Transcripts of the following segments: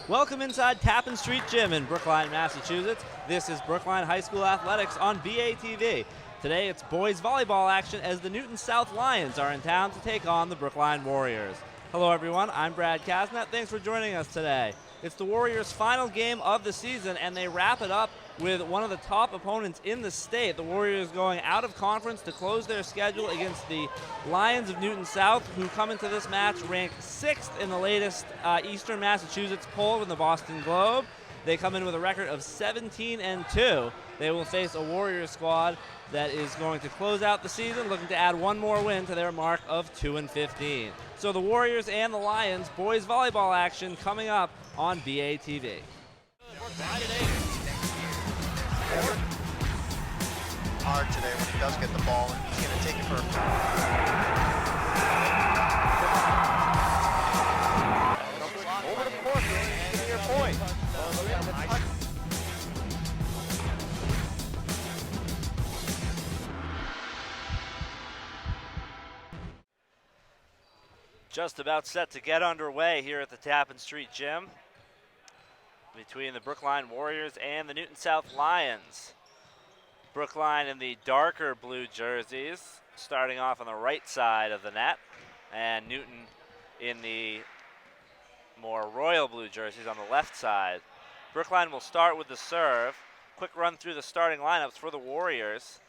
Welcome inside Tappan Street Gym in Brookline, Massachusetts. This is Brookline High School Athletics on BATV. Today it's boys volleyball action as the Newton South Lions are in town to take on the Brookline Warriors. Hello everyone, I'm Brad Kasnett. Thanks for joining us today. It's the Warriors' final game of the season and they wrap it up with one of the top opponents in the state. The Warriors going out of conference to close their schedule against the Lions of Newton South, who come into this match ranked 6th in the latest Eastern Massachusetts poll in the Boston Globe. They come in with a record of 17-2. They will face a Warriors squad that is going to close out the season, looking to add one more win to their mark of 2-15. So the Warriors and the Lions boys volleyball action coming up on BATV. Hard today when he does get the ball, and he's going to take it for over the court and your point. Just about set to get underway here at the Tappan Street Gym between the Brookline Warriors and the Newton South Lions. Brookline in the darker blue jerseys, starting off on the right side of the net, and Newton in the more royal blue jerseys on the left side. Brookline will start with the serve. Quick run through the starting lineups for the Warriors.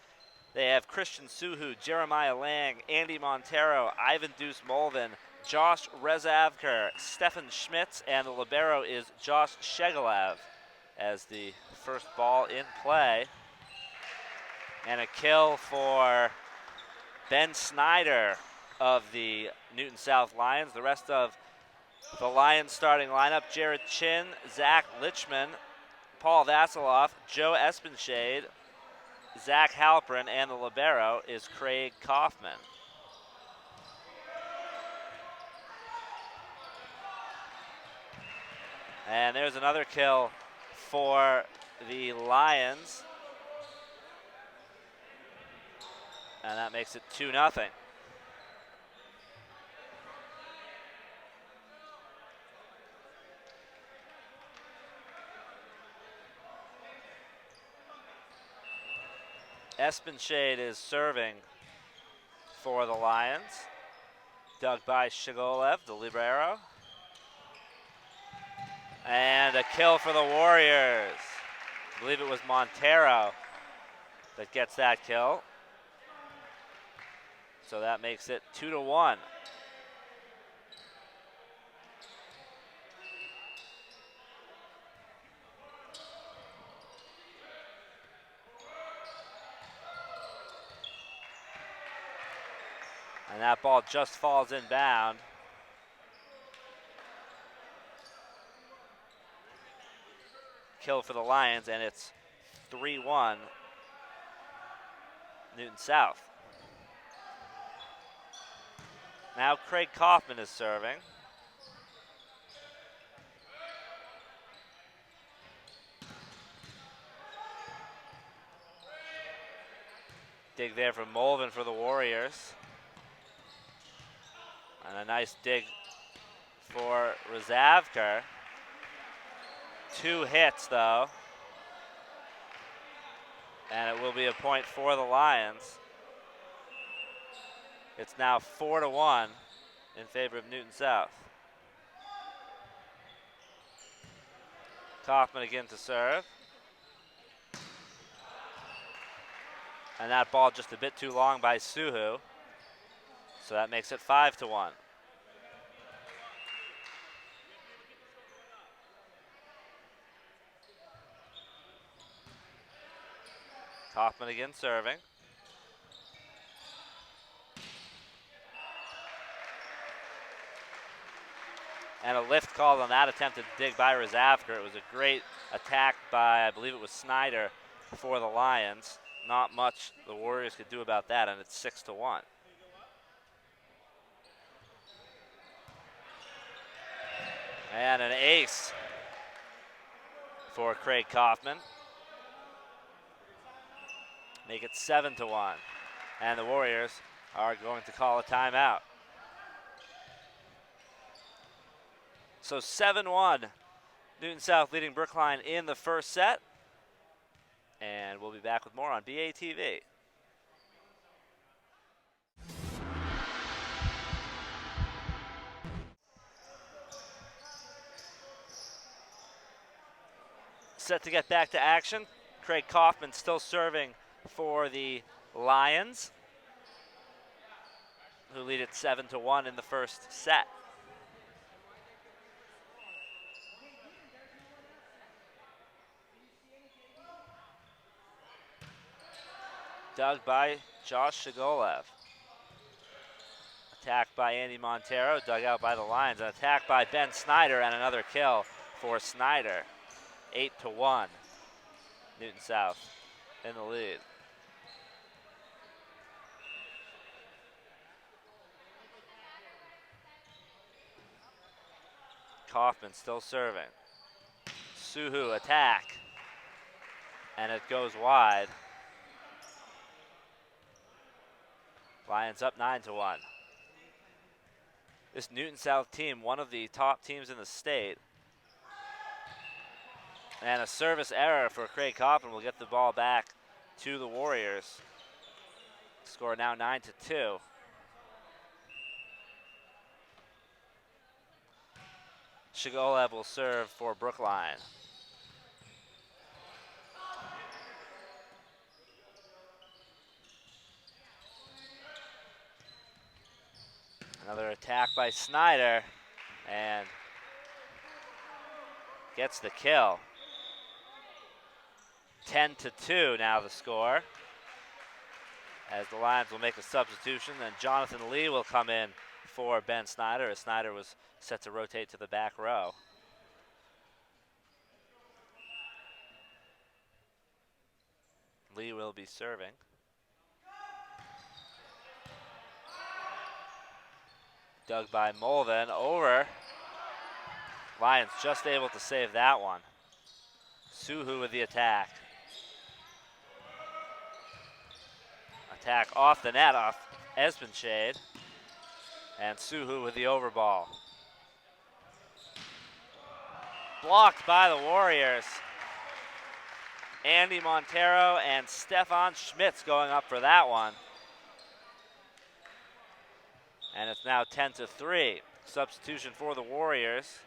They have Christian Suhu, Jeremiah Lang, Andy Montero, Ivan Deuce Molvin, Josh Rezavker, Stefan Schmitz, and the libero is Josh Shegalev as the first ball in play. And a kill for Ben Snyder of the Newton South Lions. The rest of the Lions starting lineup, Jared Chin, Zach Lichman, Paul Vasiloff, Joe Espenshade, Zach Halpern, and the libero is Craig Kaufman. And there's another kill for the Lions. And that makes it 2-0. Espenshade is serving for the Lions. Dug by Shigolev, the libero. And a kill for the Warriors. I believe it was Montero that gets that kill. So that makes it 2-1. And that ball just falls inbound. Kill for the Lions, and it's 3-1 Newton South. Now Craig Kaufman is serving. Dig there from Molvin for the Warriors. And a nice dig for Rezavker. 2 hits though. And it will be a point for the Lions. It's now 4-1 in favor of Newton South. Kaufman again to serve. And that ball just a bit too long by Suhu. So that makes it 5-1. Kaufman again serving. And a lift called on that attempted dig by Rezavker. It was a great attack by, I believe it was Snyder for the Lions. Not much the Warriors could do about that, and it's 6-1. And an ace for Craig Kaufman. Make it 7-1. And the Warriors are going to call a timeout. So 7-1 Newton South leading Brookline in the first set. And we'll be back with more on BATV. Set to get back to action. Craig Kaufman still serving for the Lions, who lead it 7-1 in the first set. Dug by Josh Shigolev. Attack by Andy Montero, dug out by the Lions. An attack by Ben Snyder and another kill for Snyder. 8-1. Newton South in the lead. Kaufman still serving. Suhu attack. And it goes wide. Lions up 9-1. This Newton South team, one of the top teams in the state. And a service error for Craig Kaufman will get the ball back to the Warriors. Score now 9-2. Shigolev will serve for Brookline. Another attack by Snyder, and gets the kill. 10-2 now the score, as the Lions will make a substitution, and Jonathan Lee will come in for Ben Snyder, as Snyder was set to rotate to the back row. Lee will be serving. Dug by Mulvin, over. Lions just able to save that one. Suhu with the attack. Attack off the net, off Espenshade. And Suhu with the overball. Blocked by the Warriors. Andy Montero and Stefan Schmitz going up for that one. And it's now 10-3. Substitution for the Warriors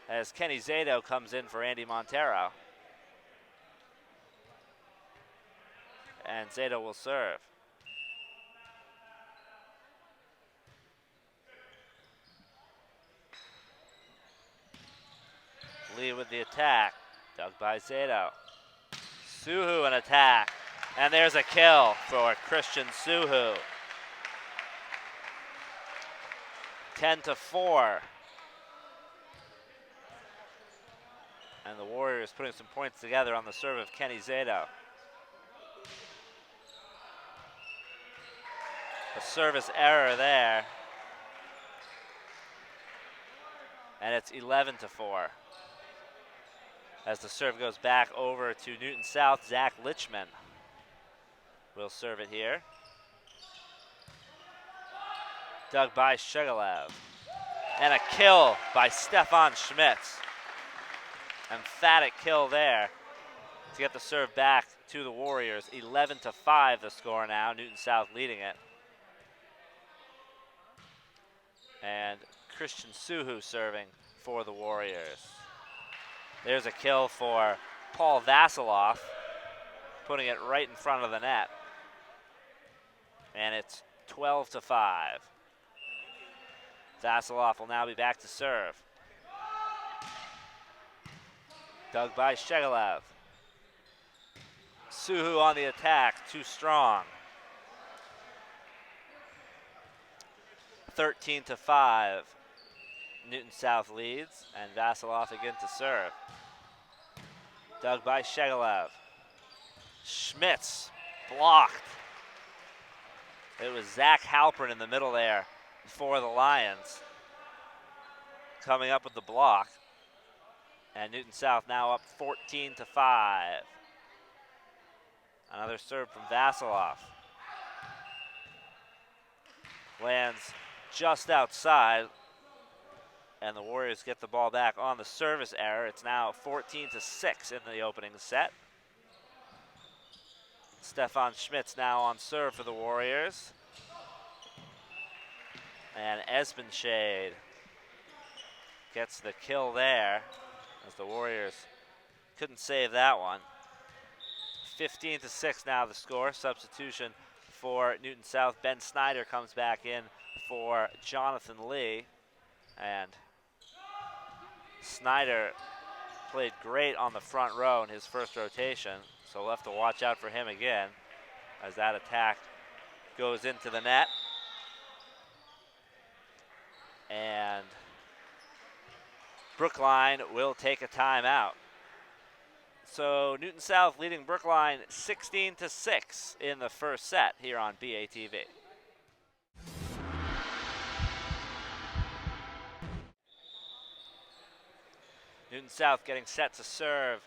as Kenny Zato comes in for Andy Montero. And Zato will serve. Lee with the attack. Dug by Zato. Suhu an attack. And there's a kill for Christian Suhu. 10-4. And the Warriors putting some points together on the serve of Kenny Zato. A service error there. And it's 11-4. As the serve goes back over to Newton South, Zach Litchman will serve it here. Dug by Shigolev. And a kill by Stefan Schmitz. Emphatic kill there to get the serve back to the Warriors. 11-5 the score now, Newton South leading it. And Christian Suhu serving for the Warriors. There's a kill for Paul Vasiloff, putting it right in front of the net. And it's 12-5. Vasiloff will now be back to serve. Dug by Shigolev. Suhu on the attack, too strong. 13-5. Newton South leads, and Vasiloff again to serve. Dug by Shigolev. Schmitz blocked. It was Zach Halpern in the middle there for the Lions, coming up with the block. And Newton South now up 14-5. Another serve from Vasiloff. Lands just outside. and the Warriors get the ball back on the service error. It's now 14-6 in the opening set. Stefan Schmitz now on serve for the Warriors. And Espenshade gets the kill there as the Warriors couldn't save that one. 15-6 now the score. Substitution for Newton South. Ben Snyder comes back in for Jonathan Lee. And Snyder played great on the front row in his first rotation, so we'll have to watch out for him again as that attack goes into the net. And Brookline will take a timeout. So Newton South leading Brookline 16-6 in the first set here on BATV. Newton South getting set to serve.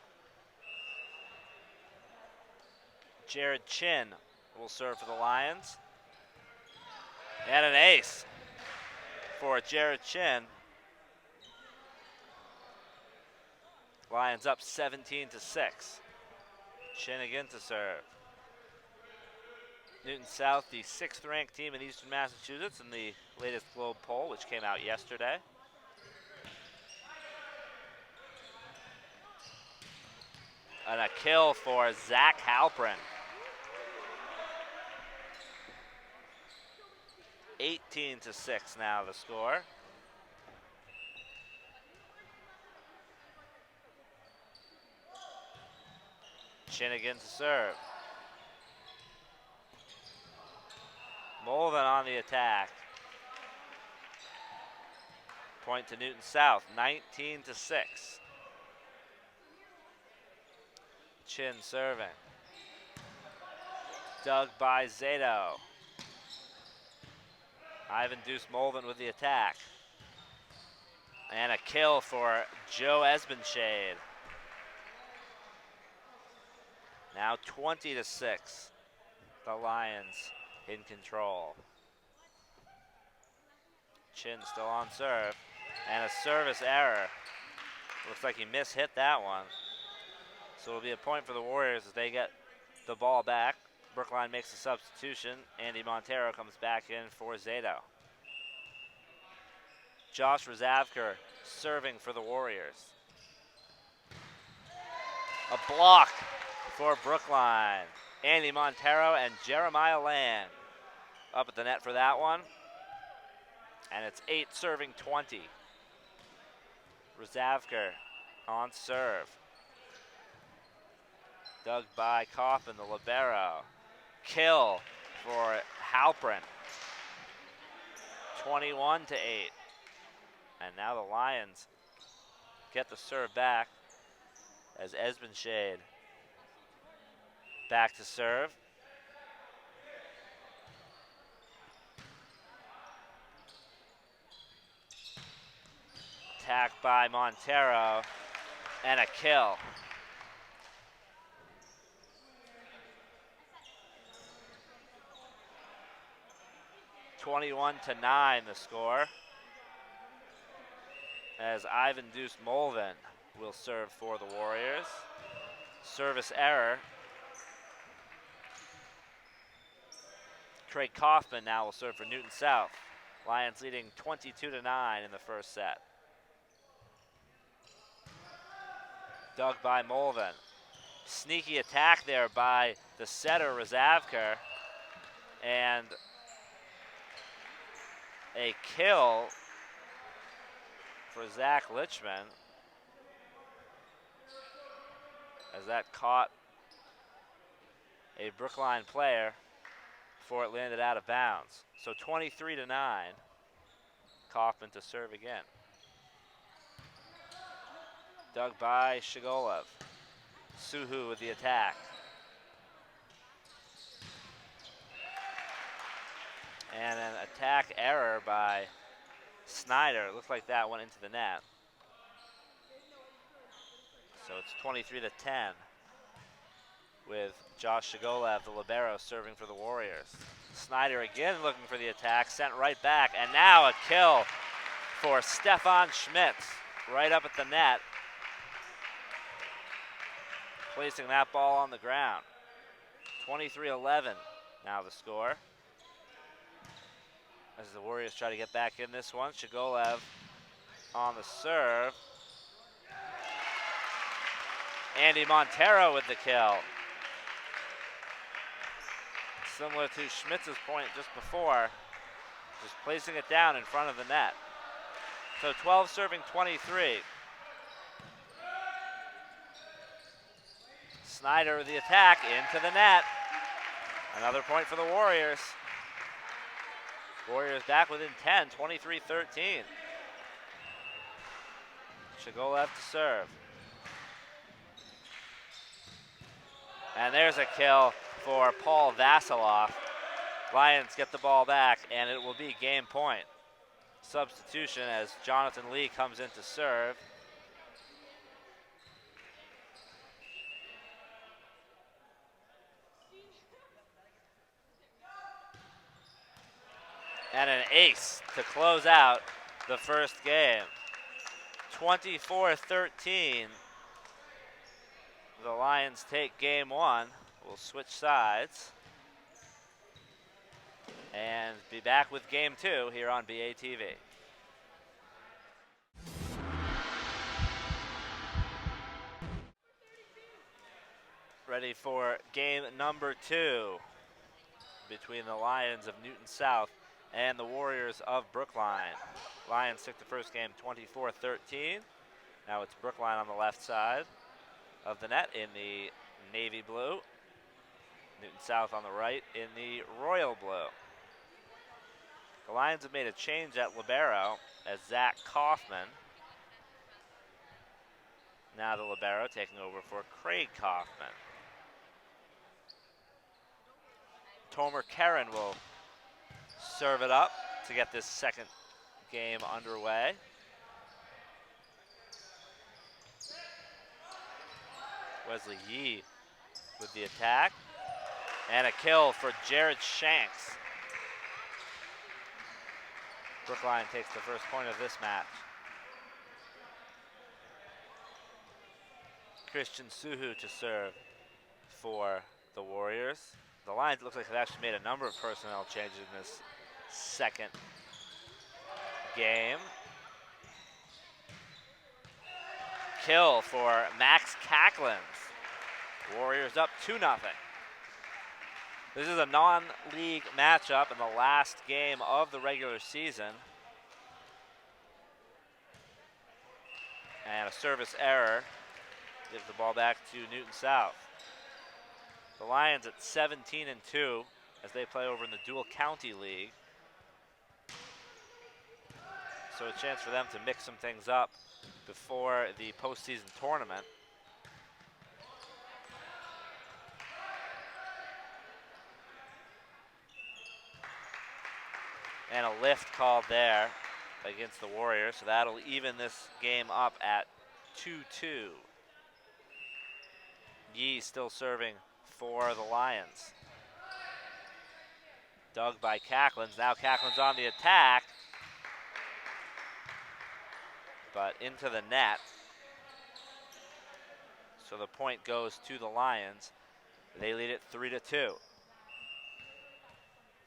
Jared Chin will serve for the Lions. And an ace for Jared Chin. Lions up 17-6. Chin again to serve. Newton South, the 6th ranked team in Eastern Massachusetts in the latest Globe poll, which came out yesterday. And a kill for Zach Halprin. 18-6 now the score. Chin again to serve. Mulvin on the attack. Point to Newton South, 19-6. Chin serving. Dug by Zato. Ivan Deuce Mulvin with the attack. And a kill for Joe Espenshade. Now 20-6. The Lions in control. Chin still on serve. And a service error. Looks like he mishit that one. So it'll be a point for the Warriors as they get the ball back. Brookline makes a substitution. Andy Montero comes back in for Zato. Josh Razavker serving for the Warriors. A block for Brookline. Andy Montero and Jeremiah Land up at the net for that one. And it's 8-20. Razavker on serve. Dug by Coffin, the libero. Kill for Halprin. 21-8. And now the Lions get the serve back as Espenshade back to serve. Attack by Montero and a kill. (21-9) the score. As Ivan Deuce Mulvin will serve for the Warriors. Service error. Craig Kaufman now will serve for Newton South. Lions leading 22-9 in the first set. Dug by Mulvin. Sneaky attack there by the setter, Razavker. And a kill for Zach Lichman as that caught a Brookline player before it landed out of bounds. So 23-9, Kaufman to serve again. Dug by Shigolev. Suhu with the attack. And an attack error by Snyder. It looks like that went into the net. So it's 23-10 with Josh Shigolev, the libero, serving for the Warriors. Snyder again looking for the attack, sent right back, and now a kill for Stefan Schmitz, right up at the net, placing that ball on the ground. 23-11 now the score. As the Warriors try to get back in this one, Shigolev on the serve. Andy Montero with the kill. Similar to Schmitz's point just before, just placing it down in front of the net. So 12 serving 23. Snyder with the attack into the net. Another point for the Warriors. Warriors back within 10, 23-13. Shigolev to serve. And there's a kill for Paul Vasiloff. Lions get the ball back, and it will be game point. Substitution as Jonathan Lee comes in to serve. And an ace to close out the first game. 24-13. The Lions take game one. We'll switch sides and be back with game two here on BATV. Ready for game number two between the Lions of Newton South and the Warriors of Brookline. Lions took the first game 24-13. Now it's Brookline on the left side of the net in the navy blue. Newton South on the right in the royal blue. The Lions have made a change at libero as Zach Kaufman, now the libero, taking over for Craig Kaufman. Tomer Karen will serve it up to get this second game underway. Wesley Yee with the attack. And a kill for Jared Shanks. Brookline takes the first point of this match. Christian Suhu to serve for the Warriors. The Lions looks like they've actually made a number of personnel changes in this second game. Kill for Max Cacklins. Warriors up 2-0. This is a non-league matchup in the last game of the regular season. And a service error gives the ball back to Newton South. The Lions at 17-2 as they play over in the Dual County League. So a chance for them to mix some things up before the postseason tournament. And a lift called there against the Warriors, so that'll even this game up at 2-2. Yee still serving for the Lions. Dug by Cacklins. Now Cacklins on the attack, but into the net. So the point goes to the Lions. They lead it 3-2.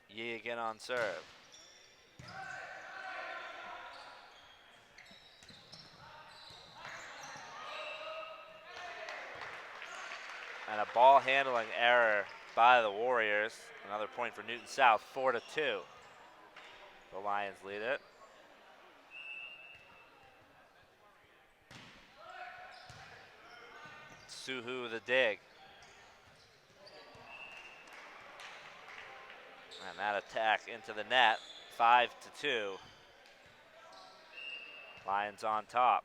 Yee again on serve. And a ball handling error by the Warriors. Another point for Newton South, 4-2. The Lions lead it. Suhu the dig. And that attack into the net, 5-2. Lions on top.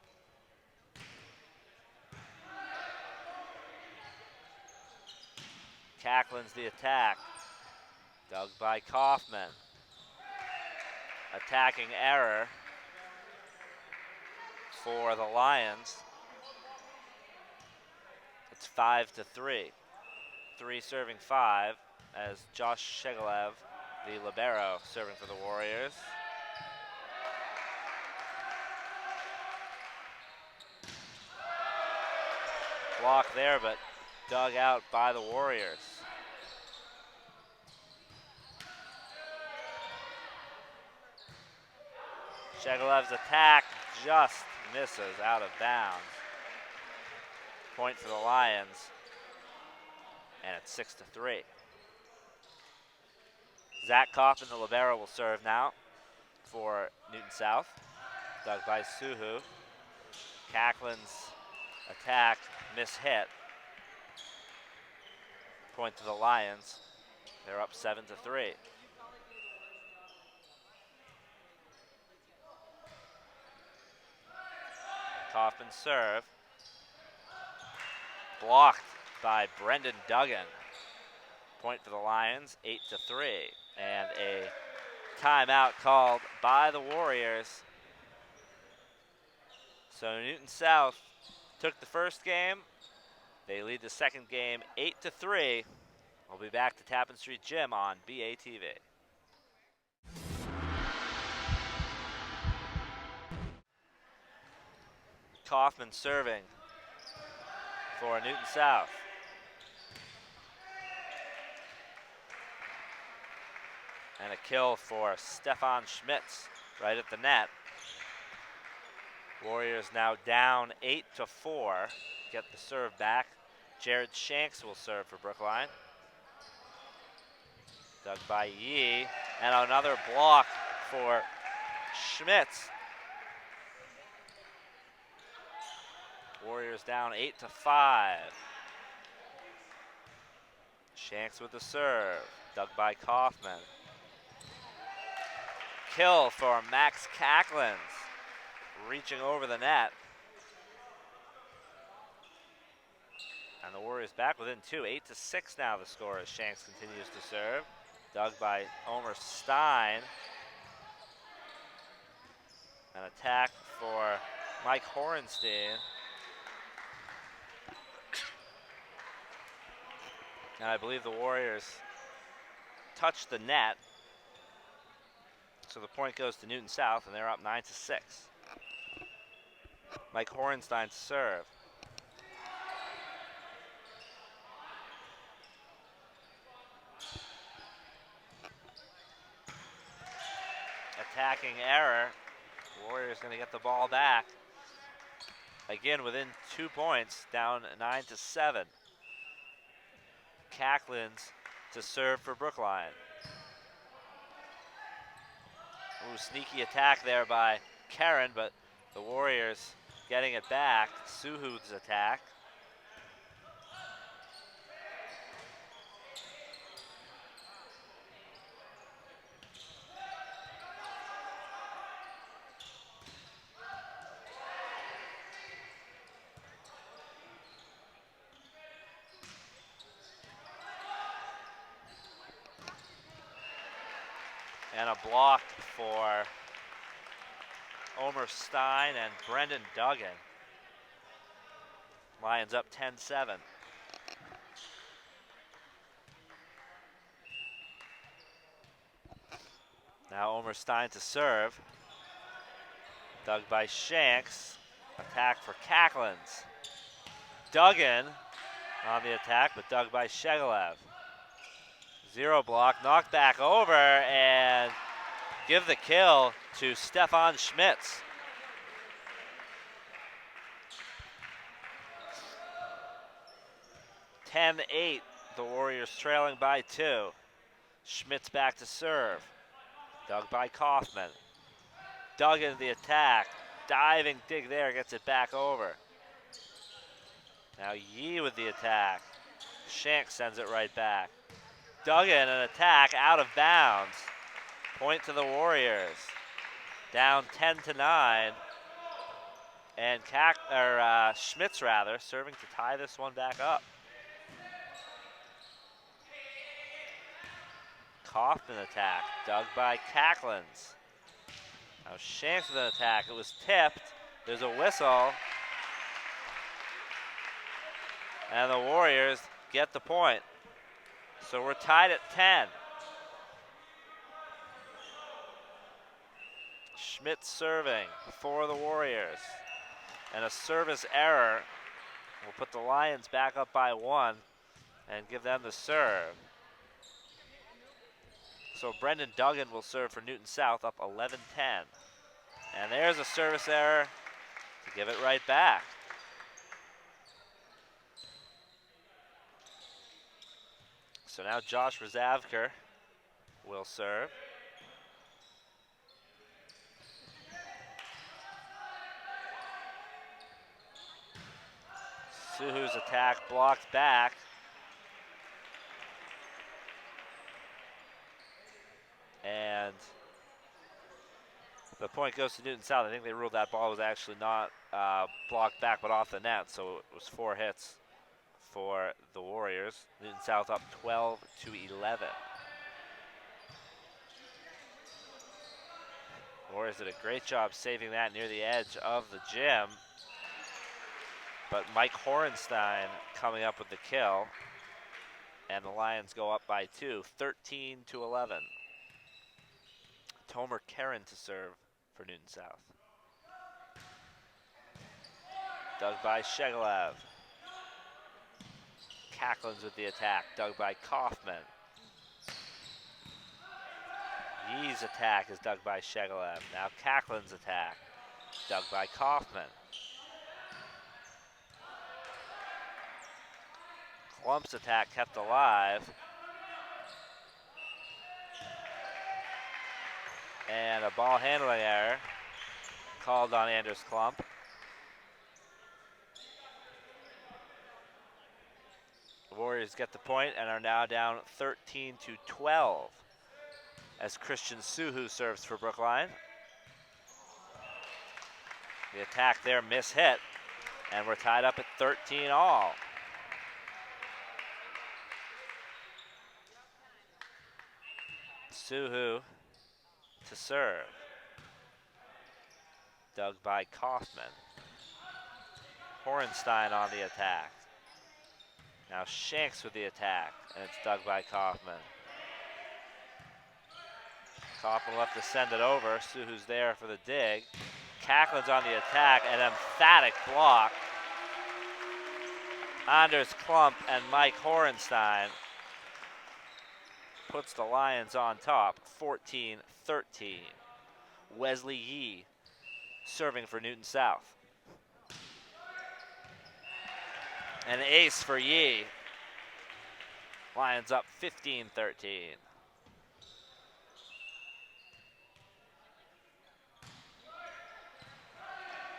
Cacklin's the attack. Dug by Kaufman. Attacking error for the Lions. It's 5-3. 3 serving 5 as Josh Shigolev, the libero, serving for the Warriors. block there, but dug out by the Warriors. Shegelev's attack just misses out of bounds. Point for the Lions, and it's 6-3. Zach Kaufman, the libero, will serve now for Newton South. Dug by Suhu. Cacklin's attack mishit. Point to the Lions. They're up 7-3. Kaufman serve. Blocked by Brendan Duggan. Point for the Lions, 8-3. And a timeout called by the Warriors. So Newton South took the first game. They lead the second game 8-3. We'll be back to Tappan Street Gym on BATV. Kaufman serving for Newton South. And a kill for Stefan Schmitz right at the net. Warriors now down 8-4. Get the serve back. Jared Shanks will serve for Brookline. Dug by Yee. And another block for Schmitz. Warriors down 8-5. Shanks with the serve. Dug by Kaufman. Kill for Max Cacklins. Reaching over the net. And the Warriors back within 2. 8-6 now the score as Shanks continues to serve. Dug by Omer Stein. An attack for Mike Horenstein. And I believe the Warriors touched the net. So the point goes to Newton South, and they're up 9-6. Mike Horenstein to serve. Attacking error. Warriors going to get the ball back. Again, within 2 points, down 9-7. Cacklins to serve for Brookline. Ooh, sneaky attack there by Karen, but the Warriors getting it back. Suhu's attack. And a block for Omer Stein and Brendan Duggan. Lions up 10-7. Now Omer Stein to serve. Dug by Shanks. Attack for Cacklins. Duggan on the attack, but dug by Shegelev. Zero block, knocked back over, and give the kill to Stefan Schmitz. (10-8), the Warriors trailing by 2. Schmitz back to serve. Dug by Kaufman. Dug into the attack. Diving dig there, gets it back over. Now Yee with the attack. Shank sends it right back. Duggan, an attack out of bounds. Point to the Warriors. Down 10-9. And Schmitz serving to tie this one back up. Kaufman attack, dug by Cacklins. Now Shanks with an attack. It was tipped. There's a whistle. And the Warriors get the point. So we're tied at 10. Schmitz serving for the Warriors. And a service error will put the Lions back up by 1 and give them the serve. So Brendan Duggan will serve for Newton South, up 11-10. And there's a service error to give it right back. So now Josh Razavker will serve. Suhu's attack blocked back. And the point goes to Newton South. I think they ruled that ball was actually not blocked back but off the net, so it was 4 hits for the Warriors. Newton South up 12-11. Warriors did a great job saving that near the edge of the gym. But Mike Horenstein coming up with the kill. And the Lions go up by 2, 13-11. Tomer Karen to serve for Newton South. Dug by Shegelev. Cacklin's with the attack, dug by Kaufman. Yee's attack is dug by Shegelev. Now Cacklin's attack, dug by Kaufman. Klump's attack kept alive. And a ball handling error called on Anders Klump. The Warriors get the point and are now down 13-12 as Christian Suhu serves for Brookline. The attack there mishit, and we're tied up at 13 all. Suhu to serve. Dug by Kaufman. Horenstein on the attack. Now Shanks with the attack, and it's dug by Kaufman. Kaufman left to send it over. Suhu's there for the dig. Cacklin's on the attack, an emphatic block. Anders Klump and Mike Horenstein puts the Lions on top, 14-13. Wesley Yee serving for Newton South. An ace for Yee. Lions up 15-13.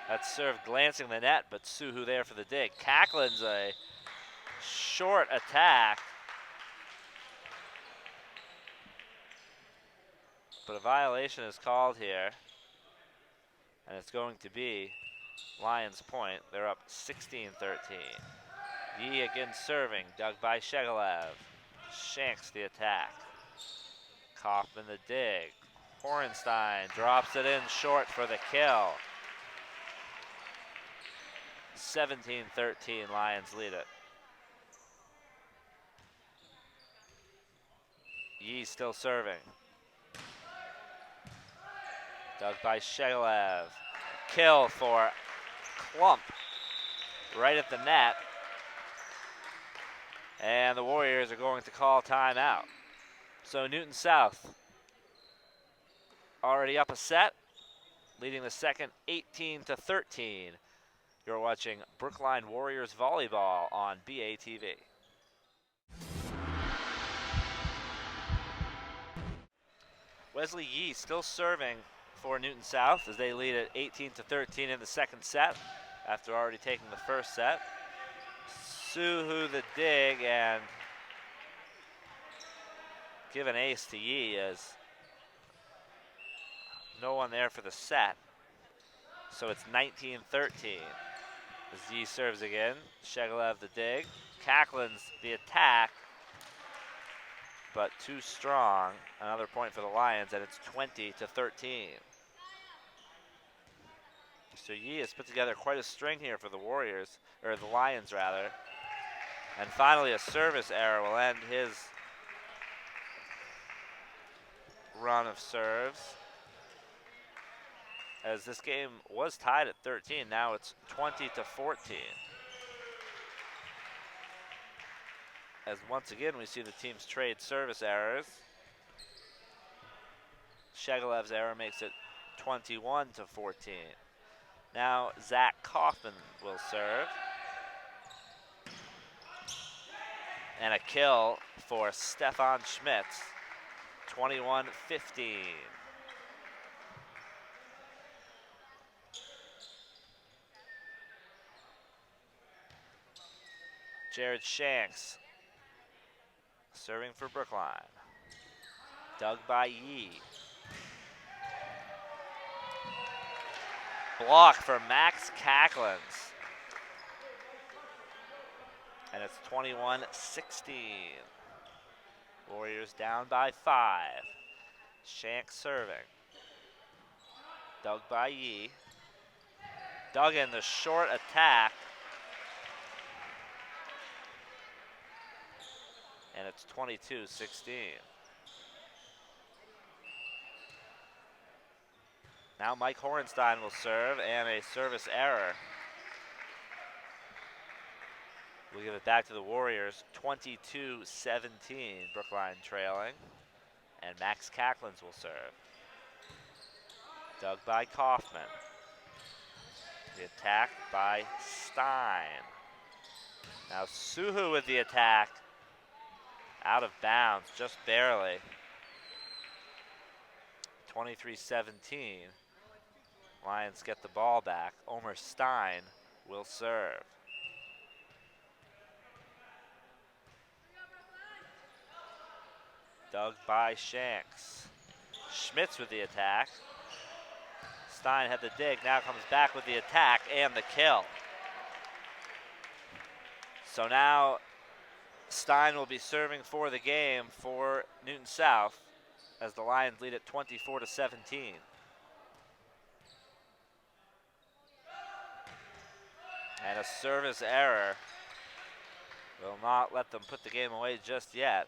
That serve glancing the net, but Suhu there for the dig. Cacklin's a short attack. But a violation is called here. And it's going to be Lions point. They're up 16-13. Yee again serving, dug by Shegelev. Shanks the attack. Kaufman the dig. Horenstein drops it in short for the kill. 17-13, Lions lead it. Yee still serving. Dug by Shegelev. Kill for Klump right at the net. And the Warriors are going to call timeout. So Newton South already up a set, leading the second 18-13. You're watching Brookline Warriors Volleyball on BATV. Wesley Yee still serving for Newton South as they lead at 18-13 in the second set after already taking the first set. Suhu the dig and give an ace to Yee as no one there for the set. So it's 19-13 as Yee serves again. Shegelev the dig. Cacklin's the attack, but too strong. Another point for the Lions, and it's 20-13. So Yee has put together quite a string here for the Warriors, or the Lions rather. And finally a service error will end his run of serves. As this game was tied at 13, now it's 20-14. as once again we see the teams trade service errors. Shegelev's error makes it 21-14. Now Zach Kaufman will serve. And a kill for Stefan Schmitz, 21-15. Jared Shanks serving for Brookline. Dug by Yee. Block for Max Cacklins. And it's 21-16. Warriors down by 5. Shanks serving. Dug by Yee. Dug in the short attack. And it's 22-16. Now Mike Horenstein will serve, and a service error. We'll give it back to the Warriors, 22-17, Brookline trailing. And Max Cacklins will serve. Dug by Kaufman. The attack by Stein. Now Suhu with the attack. Out of bounds, just barely. 23-17. Lions get the ball back. Omer Stein will serve. Dug by Shanks. Schmitz with the attack. Stein had the dig, now comes back with the attack and the kill. So now Stein will be serving for the game for Newton South as the Lions lead at 24-17. And a service error will not let them put the game away just yet.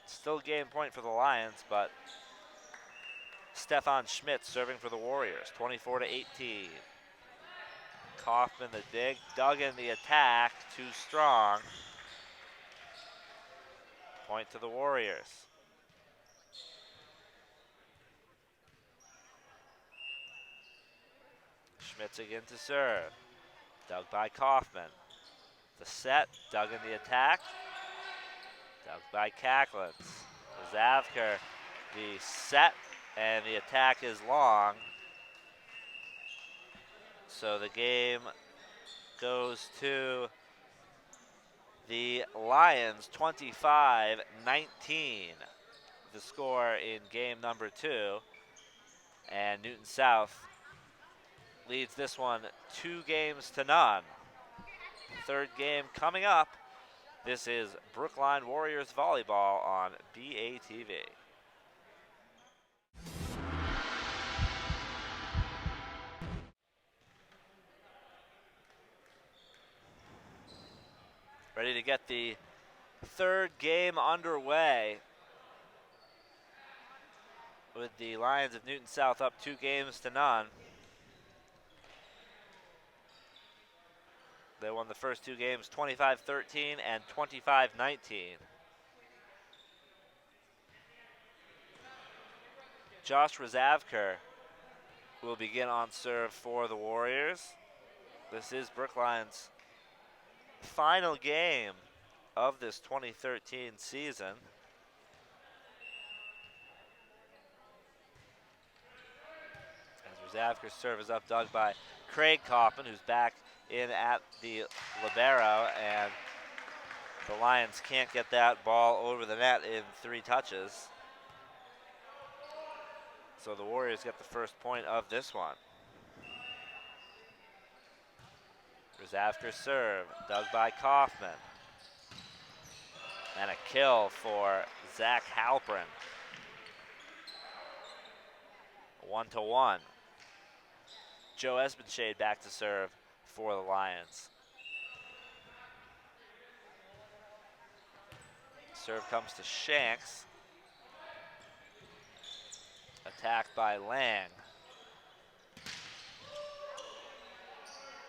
Still game point for the Lions, but Stefan Schmitz serving for the Warriors, 24-18. Kaufman the dig, dug in the attack, too strong. Point to the Warriors. Schmitz again to serve. Dug by Kaufman. The set, dug in the attack. Dug by Cacklins. Zavker, the set, and the attack is long. So the game goes to the Lions, 25-19. The score in game number 2. And Newton South leads this one 2-0. Third game coming up. This is Brookline Warriors Volleyball on BATV. Ready to get the third game underway with the Lions of Newton South up 2-0. They won the first 2 games 25-13 and 25-19. Josh Razavker will begin on serve for the Warriors. This is Brookline's final game of this 2013 season. As Razavker's serve is up, dug by Craig Kaufman, who's back in at the libero, and the Lions can't get that ball over the net in 3 touches. So the Warriors get the first point of this one. Razavker's serve, dug by Kaufman. And a kill for Zach Halprin. 1-1. Joe Espenshade back to serve for the Lions. Serve comes to Shanks. Attacked by Lang.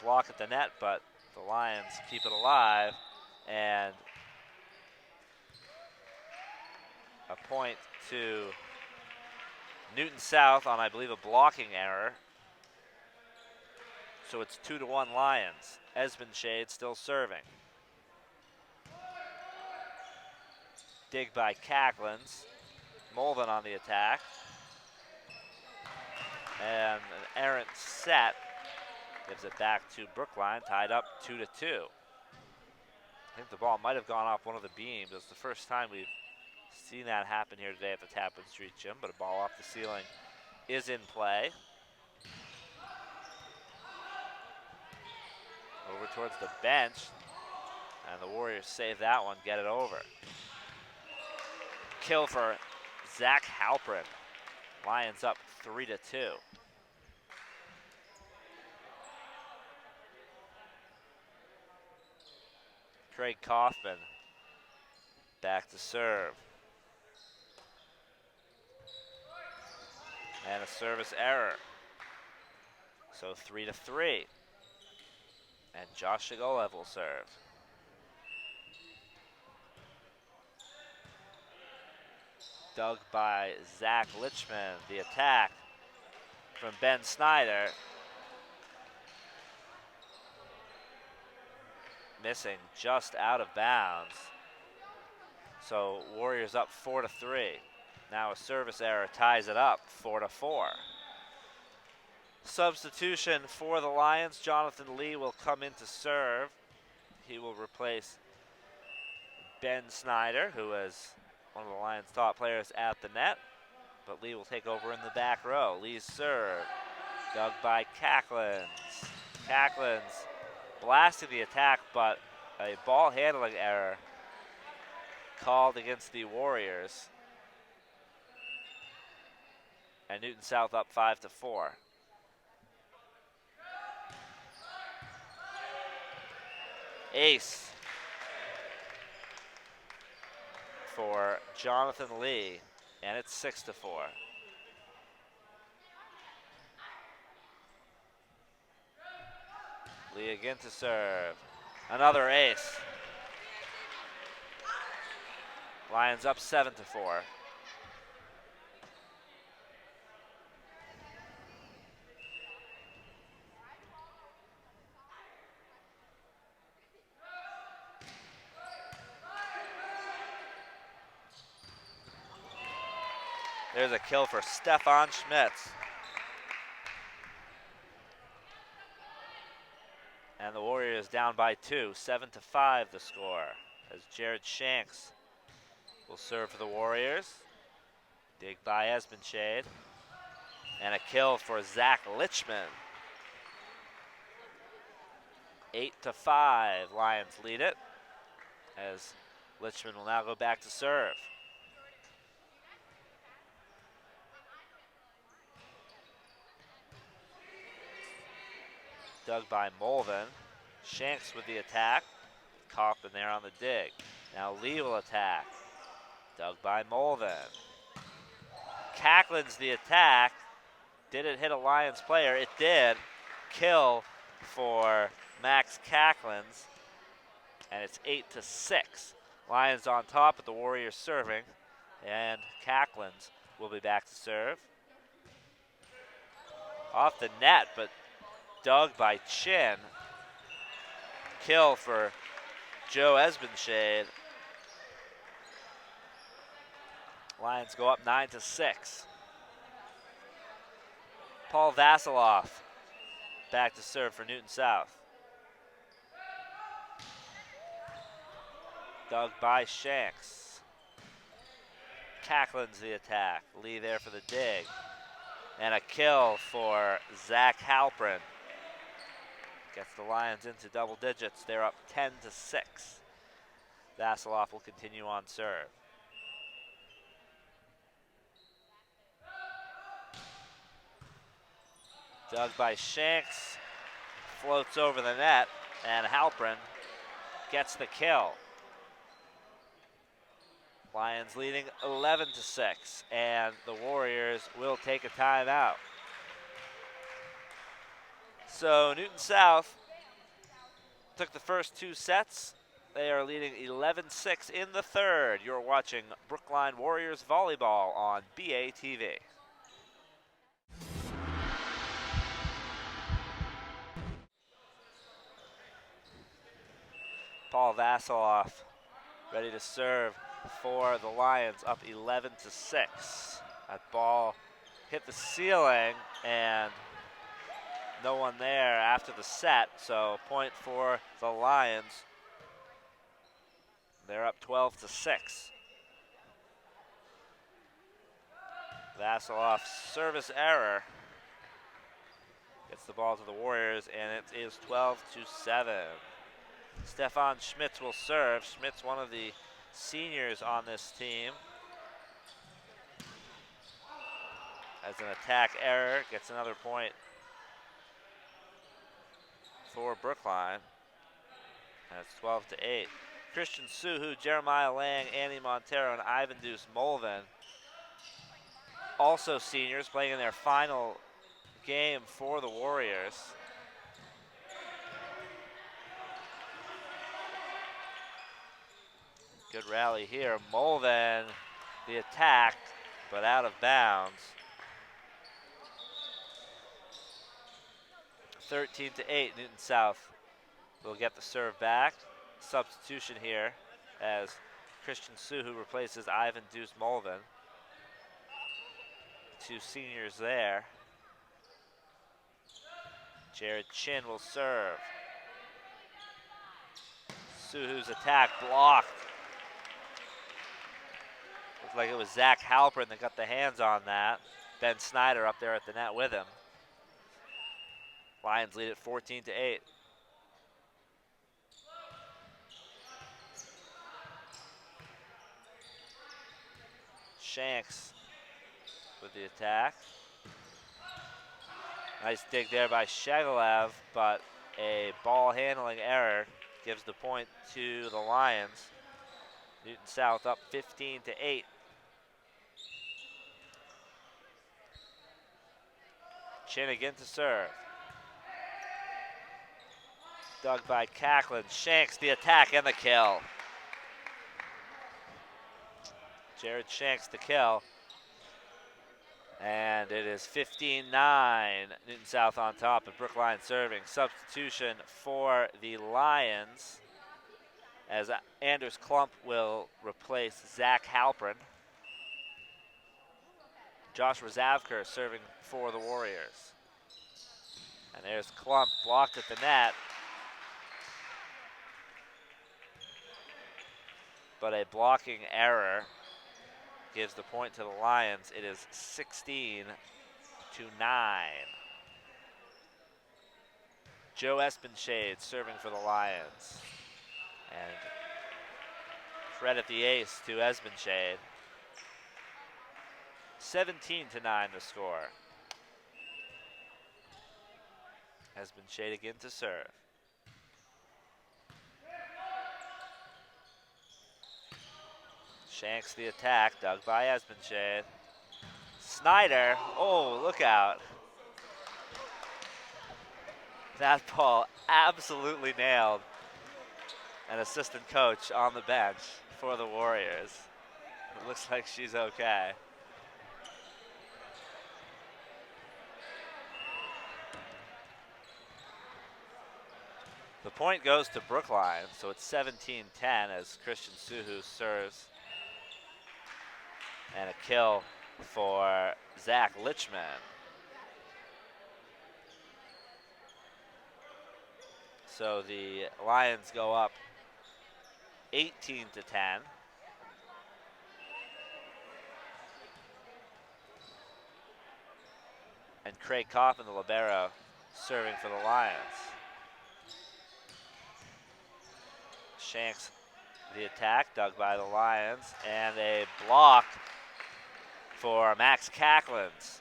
Block at the net, but the Lions keep it alive. And a point to Newton South on, I believe, a blocking error. So it's 2-1 Lions. Esbenshade still serving. Dig by Cacklins. Mulvin on the attack. And an errant set gives it back to Brookline, tied up 2-2. I think the ball might have gone off one of the beams. It's the first time we've seen that happen here today at the Tappan Street Gym, but a ball off the ceiling is in play. Over towards the bench, and the Warriors save that one, get it over. Kill for Zach Halprin. Lions up 3-2. Craig Kaufman back to serve. And a service error. So 3-3. And Josh Shigolev will serve. Dug by Zach Lichman. The attack from Ben Snyder. Missing just out of bounds. So Warriors up 4-3. Now a service error ties it up 4-4. Substitution for the Lions. Jonathan Lee will come in to serve. He will replace Ben Snyder, who is one of the Lions' top players at the net. But Lee will take over in the back row. Lee's serve. Dug by Cacklins. Cacklins blasting the attack, but a ball handling error called against the Warriors. And Newton South up 5-4. Ace for Jonathan Lee, and it's 6-4. Lee again to serve. Another ace. Lions up 7-4. There's a kill for Stefan Schmitz. And the Warriors down by 2, 7-5 the score, as Jared Shanks will serve for the Warriors. Dig by Esbenshade. And a kill for Zach Lichman. 8-5, Lions lead it, as Lichman will now go back to serve. Dug by Mulvin. Shanks with the attack. Kaufman there on the dig. Now Lee will attack. Dug by Mulvin. Cacklins the attack. Did it hit a Lions player? It did. Kill for Max Cacklins. And it's 8-6. Lions on top, but the Warriors serving. And Cacklins will be back to serve. Off the net, but dug by Chin. Kill for Joe Esbenshade. Lions go up 9-6. Paul Vasiloff back to serve for Newton South. Dug by Shanks. Cacklins the attack. Lee there for the dig. And a kill for Zach Halprin. Gets the Lions into double digits. They're up 10-6. Vasiloff will continue on serve. Dug by Shanks. Floats over the net. And Halprin gets the kill. Lions leading 11-6. And the Warriors will take a timeout. So Newton South took the first 2 sets They are leading 11-6 in the third. You're watching Brookline Warriors Volleyball on BATV. Paul Vasiloff ready to serve for the Lions, up 11-6. That ball hit the ceiling and no one there after the set, so point for the Lions. They're up 12-6. Vasiloff's service error gets the ball to the Warriors, and it is 12-7. Stefan Schmitz will serve. Schmitz, one of the seniors on this team. As an attack error, gets another point for Brookline. And it's 12-8. Christian Suhu, Jeremiah Lang, Andy Montero, and Ivan Deuce Molven, also seniors, playing in their final game for the Warriors. Good rally here. Molven, the attack, but out of bounds. 13-8, Newton South will get the serve back. Substitution here as Christian Suhu replaces Ivan Deuce Molven. Two seniors there. Jared Chin will serve. Suhu's attack blocked. Looks like it was Zach Halpern that got the hands on that. Ben Snyder up there at the net with him. Lions lead at 14-8. Shanks with the attack. Nice dig there by Shagalev, but a ball handling error gives the point to the Lions. Newton South up 15-8. Chin again to serve. Dug by Cacklin. Shanks the attack and the kill. Jared Shanks the kill. And it is 15-9. Newton South on top, and Brookline serving. Substitution for the Lions as Anders Klump will replace Zach Halpern. Josh Razavker serving for the Warriors. And there's Klump blocked at the net. But a blocking error gives the point to the Lions. It is 16-9. Joe Espenshade serving for the Lions. And credit the ace to Espenshade. 17-9 the score. Espenshade again to serve. Shanks the attack, dug by Espenshade. Snyder, oh, look out. That ball absolutely nailed an assistant coach on the bench for the Warriors. It looks like she's okay. The point goes to Brookline, so it's 17-10 as Christian Suhu serves. And a kill for Zach Lichman. So the Lions go up 18-10. And Craig Coffin, the libero, serving for the Lions. Shanks the attack, dug by the Lions, and a block for Max Cacklins.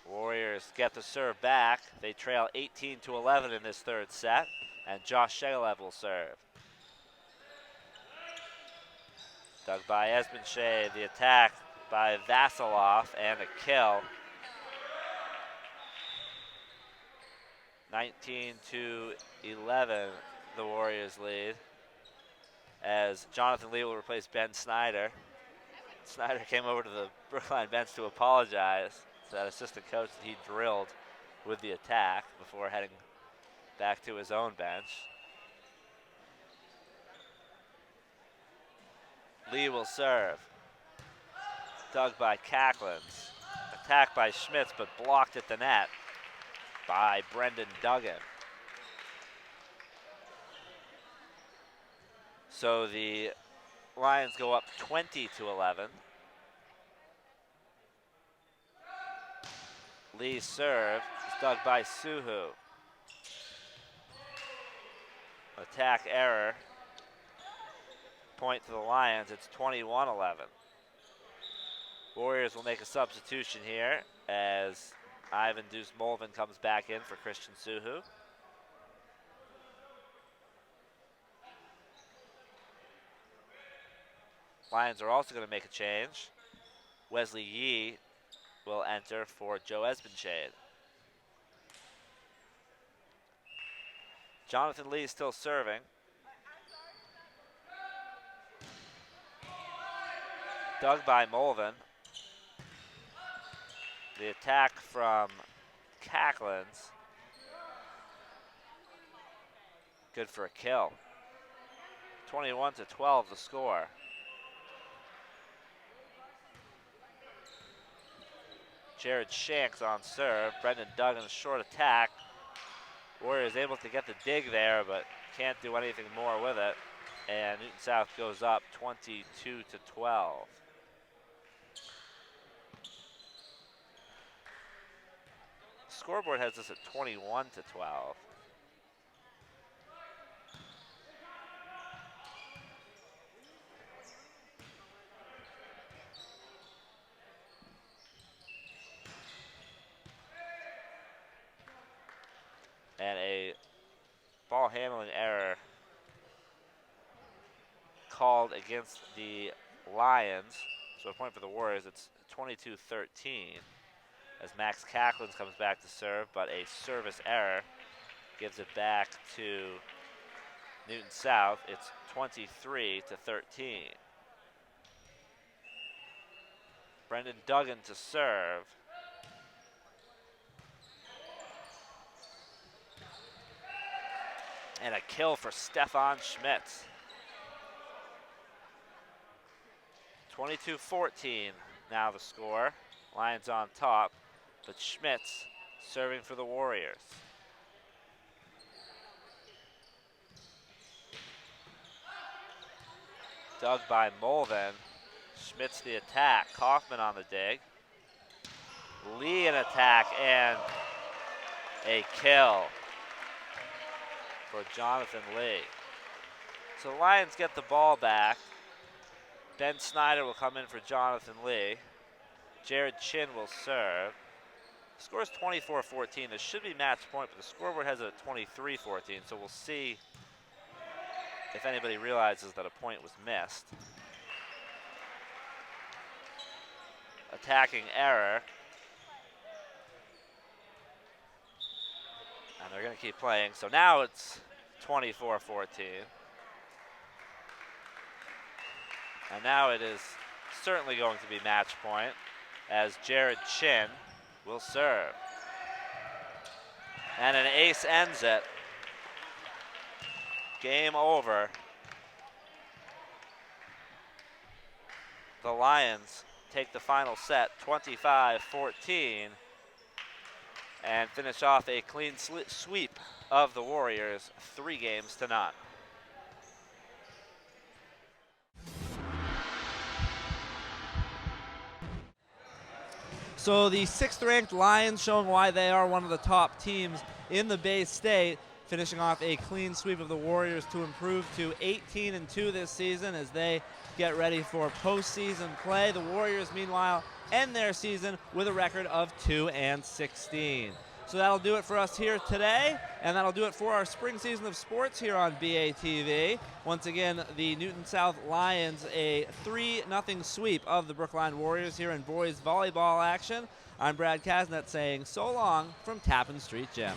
Warriors get the serve back. They trail 18-11 in this third set, and Josh Shagalev will serve. Dug by Espenshade, the attack by Vasiloff, and a kill. 19-11, the Warriors lead, as Jonathan Lee will replace Ben Snyder. Snyder came over to the Brookline bench to apologize to that assistant coach that he drilled with the attack before heading back to his own bench. Lee will serve. Dug by Cacklins. Attacked by Schmitz, but blocked at the net by Brendan Duggan. So the Lions go up 20-11. Lee's serve is dug by Suhu. Attack error. Point to the Lions. It's 21-11. Warriors will make a substitution here as Ivan Deuce-Molvin comes back in for Christian Suhu. Lions are also going to make a change. Wesley Yee will enter for Joe Esbenshade. Jonathan Lee still serving. Dug by Molvin. The attack from Cacklins. Good for a kill. 21-12 the score. Jared Shanks on serve. Brendan Duggan's short attack. Warriors able to get the dig there, but can't do anything more with it. And Newton South goes up 22-12. Scoreboard has this at 21-12. And a ball handling error called against the Lions. So a point for the Warriors. It's 22-13 as Max Cacklins comes back to serve, but a service error gives it back to Newton South. It's 23-13. Brendan Duggan to serve. And a kill for Stefan Schmitz. 22-14 now the score. Lions on top, but Schmitz serving for the Warriors. Dug by Molvin. Schmitz the attack. Kaufman on the dig. Lee an attack and a kill for Jonathan Lee. So the Lions get the ball back. Ben Snyder will come in for Jonathan Lee. Jared Chin will serve. The score is 24-14. This should be match point, but the scoreboard has it at 23-14, so we'll see if anybody realizes that a point was missed. Attacking error. And they're going to keep playing. So now it's 24-14. And now it is certainly going to be match point as Jared Chin will serve. And an ace ends it. Game over. The Lions take the final set 25-14 and finish off a clean sweep of the Warriors 3-0. So the 6th-ranked Lions showing why they are one of the top teams in the Bay State, finishing off a clean sweep of the Warriors to improve to 18-2 this season as they get ready for postseason play. The Warriors, meanwhile, end their season with a record of 2-16. So that'll do it for us here today, and that'll do it for our spring season of sports here on BATV. Once again, the Newton South Lions, a 3-0 sweep of the Brookline Warriors here in boys volleyball action. I'm Brad Kasnet saying so long from Tappan Street Gym.